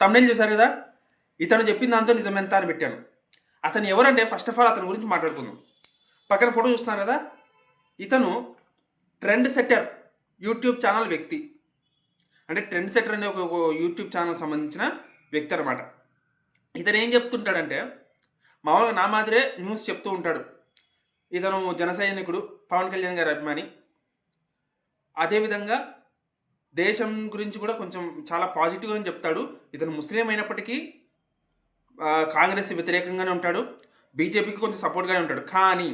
Thumbnail చూశారు కదా, ఇతను చెప్పిన దాంతో నిజమెంత అని పెట్టాను. అతను ఎవరంటే ఫస్ట్ ఆఫ్ ఆల్ అతని గురించి మాట్లాడుకుందాం. పక్కన ఫోటో చూస్తున్నారు కదా, ఇతను ట్రెండ్ సెట్టర్ యూట్యూబ్ ఛానల్ వ్యక్తి. అంటే ట్రెండ్ సెట్టర్ అనే ఒక యూట్యూబ్ ఛానల్ సంబంధించిన వ్యక్తి అనమాట. ఇతను ఏం చెప్తుంటాడంటే, మామూలుగా నా మాదిరే న్యూస్ చెప్తూ ఉంటాడు. ఇతను జన సైనికుడు, పవన్ కళ్యాణ్ గారి అభిమాని. అదేవిధంగా దేశం గురించి కూడా కొంచెం చాలా పాజిటివ్గా చెప్తాడు. ఇతను ముస్లిం అయినప్పటికీ కాంగ్రెస్ వ్యతిరేకంగానే ఉంటాడు, బీజేపీకి కొంచెం సపోర్ట్గానే ఉంటాడు. కానీ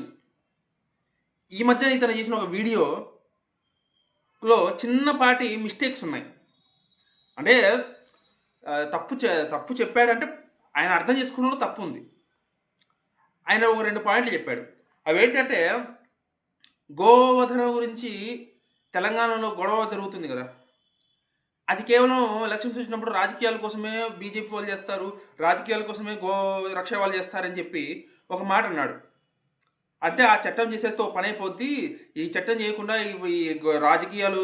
ఈ మధ్య ఇతను చేసిన ఒక వీడియోలో చిన్నపాటి మిస్టేక్స్ ఉన్నాయి. అంటే తప్పు చెప్పాడంటే ఆయన అర్థం చేసుకోవడంలో తప్పు ఉంది. ఆయన ఒక 2 పాయింట్లు చెప్పాడు. అవేంటంటే, గోవధన గురించి తెలంగాణలో గొడవ జరుగుతుంది కదా, అది కేవలం ఎలక్షన్స్ వచ్చినప్పుడు రాజకీయాల కోసమే బీజేపీ వాళ్ళు చేస్తారు, రాజకీయాల కోసమే రక్ష వాళ్ళు చేస్తారని చెప్పి ఒక మాట అన్నాడు. అంటే ఆ చట్టం చేసేస్తే ఒక పని అయిపోద్ది, ఈ చట్టం చేయకుండా ఈ రాజకీయాలు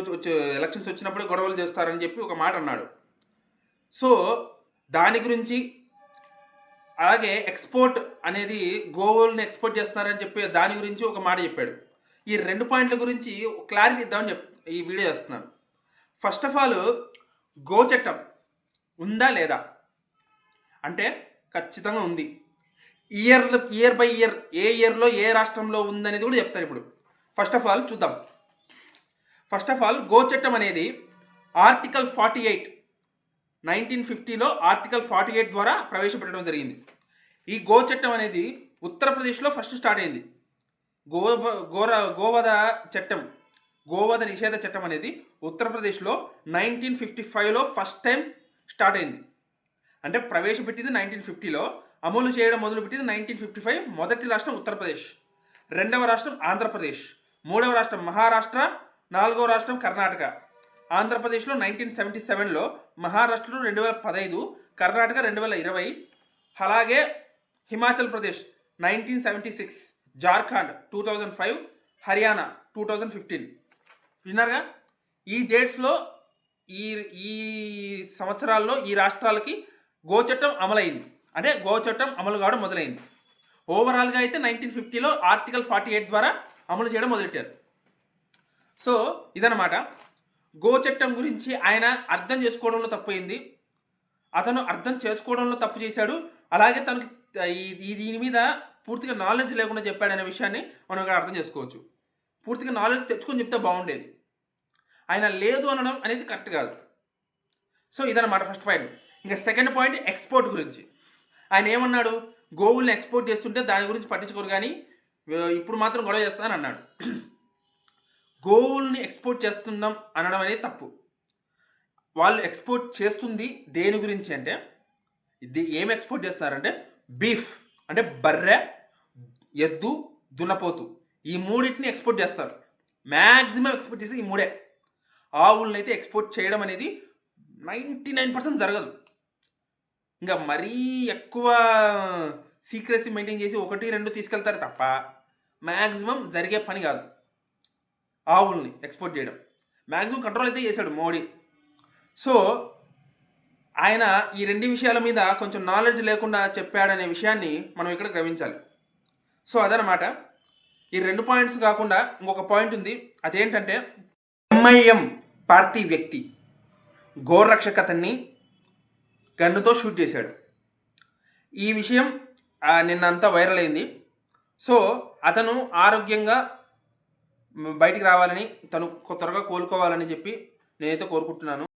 ఎలక్షన్స్ వచ్చినప్పుడే గొడవలు చేస్తారని చెప్పి ఒక మాట అన్నాడు. సో దాని గురించి, అలాగే ఎక్స్పోర్ట్ అనేది గోవుల్ని ఎక్స్పోర్ట్ చేస్తున్నారని చెప్పి దాని గురించి ఒక మాట చెప్పాడు. ఈ 2 పాయింట్ల గురించి క్లారిటీ ఇద్దామని ఈ వీడియో చేస్తున్నాను. ఫస్ట్ ఆఫ్ ఆల్, గో చట్టం ఉందా లేదా అంటే ఖచ్చితంగా ఉంది. ఇయర్ బై ఇయర్ ఏ ఇయర్లో ఏ రాష్ట్రంలో ఉందనేది కూడా చెప్తాను ఇప్పుడు. ఫస్ట్ ఆఫ్ ఆల్ చూద్దాం. ఫస్ట్ ఆఫ్ ఆల్, గో చట్టం అనేది ఆర్టికల్ 48 1950లో ఆర్టికల్ 48 ద్వారా ప్రవేశపెట్టడం జరిగింది. ఈ గో చట్టం అనేది ఉత్తరప్రదేశ్లో ఫస్ట్ స్టార్ట్ అయింది. గోవధ చట్టం, గోవధ నిషేధ చట్టం అనేది ఉత్తరప్రదేశ్లో 1955లో ఫస్ట్ టైం స్టార్ట్ అయింది. అంటే ప్రవేశపెట్టింది 1950లో, అమలు చేయడం మొదలుపెట్టింది 1955. మొదటి రాష్ట్రం ఉత్తరప్రదేశ్, రెండవ రాష్ట్రం ఆంధ్రప్రదేశ్, మూడవ రాష్ట్రం మహారాష్ట్ర, నాలుగవ రాష్ట్రం కర్ణాటక. ఆంధ్రప్రదేశ్లో 1977లో, మహారాష్ట్రలో 2015, కర్ణాటక 2020, అలాగే హిమాచల్ ప్రదేశ్ 1976, జార్ఖండ్ 2005, హర్యానా 2015. విన్నారుగా, ఈ డేట్స్లో ఈ సంవత్సరాల్లో ఈ రాష్ట్రాలకి గో చట్టం అమలైంది. అంటే గో చట్టం అమలు కావడం మొదలైంది. ఓవరాల్గా అయితే 1950లో ఆర్టికల్ 48 ద్వారా అమలు చేయడం మొదలెట్టారు. సో ఇదన్నమాట. గో చట్టం గురించి ఆయన అర్థం చేసుకోవడంలో తప్పైంది. అతను అర్థం చేసుకోవడంలో తప్పు చేశాడు. అలాగే తనకు దీని మీద పూర్తిగా నాలెడ్జ్ లేకుండా చెప్పాడనే విషయాన్ని మనం ఇక్కడ అర్థం చేసుకోవచ్చు. పూర్తిగా నాలెడ్జ్ తెచ్చుకొని చెప్తే బాగుండేది. ఆయన లేదు అనడం అనేది కరెక్ట్ కాదు. సో ఇదన్నమాట ఫస్ట్ పాయింట్. ఇంకా సెకండ్ పాయింట్, ఎక్స్పోర్ట్ గురించి. ఆయన ఏమన్నాడు, గోవుల్ని ఎక్స్పోర్ట్ చేస్తుంటే దాని గురించి పట్టించుకోరు, కానీ ఇప్పుడు మాత్రం గొడవ చేస్తానని అన్నాడు. గోవుల్ని ఎక్స్పోర్ట్ చేస్తున్నాం అనడం అనేది తప్పు. వాళ్ళు ఎక్స్పోర్ట్ చేస్తుంది దేని గురించి అంటే, ఏం ఎక్స్పోర్ట్ చేస్తున్నారంటే బీఫ్, అంటే బర్రె, ఎద్దు, దున్నపోతు, ఈ మూడింటిని ఎక్స్పోర్ట్ చేస్తారు. మ్యాక్సిమం ఎక్స్పోర్ట్ చేసి ఈ మూడే. ఆవుల్ని అయితే ఎక్స్పోర్ట్ చేయడం అనేది 99% జరగదు. ఇంకా మరీ ఎక్కువ సీక్రెసీ మెయింటైన్ చేసి 1-2 తీసుకెళ్తారు తప్ప మ్యాక్సిమం జరిగే పని కాదు ఆవుల్ని ఎక్స్పోర్ట్ చేయడం. మ్యాక్సిమం కంట్రోల్ అయితే చేశాడు మోడీ. సో ఆయన ఈ 2 విషయాల మీద కొంచెం నాలెడ్జ్ లేకుండా చెప్పాడనే విషయాన్ని మనం ఇక్కడ గమనించాలి. సో అదనమాట. ఈ 2 పాయింట్స్ కాకుండా ఇంకొక పాయింట్ ఉంది. అదేంటంటే, ఎంఐఎం పార్టీ వ్యక్తి గోరక్షక్ అతన్ని గన్నుతో షూట్ చేశాడు. ఈ విషయం నిన్నంతా వైరల్ అయింది. సో అతను ఆరోగ్యంగా బయటికి రావాలని, తను త్వరగా కోలుకోవాలని చెప్పి నేనైతే కోరుకుంటున్నాను.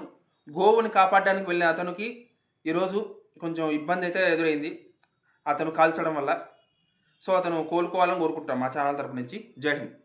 గోవుని కాపాడడానికి వెళ్ళిన అతనికి ఈరోజు కొంచెం ఇబ్బంది అయితే ఎదురైంది అతను కాల్చడం వల్ల. సో అతను కోలుకోవాలని కోరుకుంటాం మా ఛానల్ తరపు నుంచి. జై హింద్.